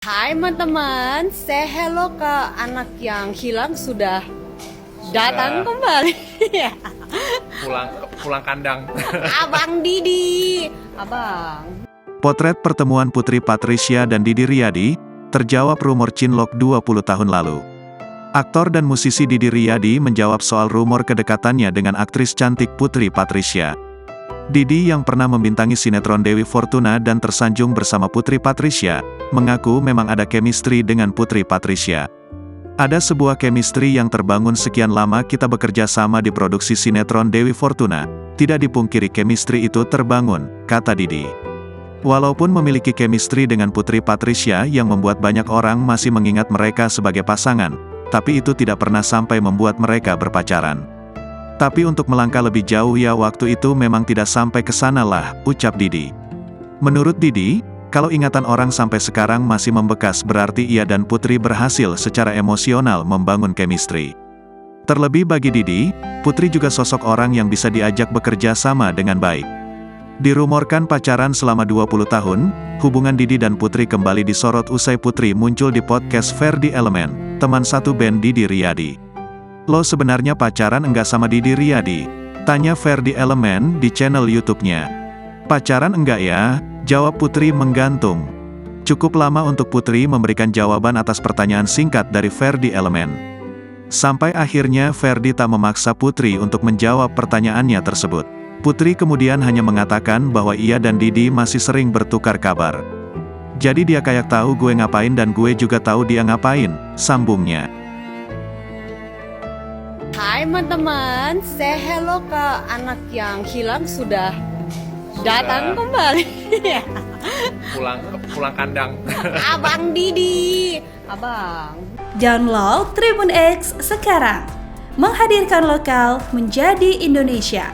Hai teman-teman, say hello ke anak yang hilang sudah datang kembali. pulang kandang. Abang Didi, abang. Potret pertemuan Putri Patricia dan Didi Riyadi, terjawab rumor cinlok 20 tahun lalu. Aktor dan musisi Didi Riyadi menjawab soal rumor kedekatannya dengan aktris cantik Putri Patricia. Didi yang pernah membintangi sinetron Dewi Fortuna dan tersanjung bersama Putri Patricia, mengaku memang ada chemistry dengan Putri Patricia. Ada sebuah chemistry yang terbangun sekian lama kita bekerja sama di produksi sinetron Dewi Fortuna, tidak dipungkiri chemistry itu terbangun, kata Didi. Walaupun memiliki chemistry dengan Putri Patricia yang membuat banyak orang masih mengingat mereka sebagai pasangan, tapi itu tidak pernah sampai membuat mereka berpacaran. Tapi untuk melangkah lebih jauh ya waktu itu memang tidak sampai ke sana lah, ucap Didi. Menurut Didi, kalau ingatan orang sampai sekarang masih membekas berarti ia dan Putri berhasil secara emosional membangun chemistry. Terlebih bagi Didi, Putri juga sosok orang yang bisa diajak bekerja sama dengan baik. Dirumorkan pacaran selama 20 tahun, hubungan Didi dan Putri kembali disorot usai Putri muncul di podcast Ferdi Elemen, teman satu band Didi Riyadi. Lo sebenarnya pacaran enggak sama Didi Riyadi? Tanya Ferdi Elemen di channel YouTube-nya. Pacaran enggak ya? Jawab Putri menggantung. Cukup lama untuk Putri memberikan jawaban atas pertanyaan singkat dari Ferdi Elemen. Sampai akhirnya Ferdi tak memaksa Putri untuk menjawab pertanyaannya tersebut. Putri kemudian hanya mengatakan bahwa ia dan Didi masih sering bertukar kabar. Jadi dia kayak tahu gue ngapain dan gue juga tahu dia ngapain, sambungnya. Hai teman-teman, say hello ke anak yang hilang sudah datang kembali. pulang kandang. Abang Didi, abang. Download Tribun X sekarang, menghadirkan lokal menjadi Indonesia.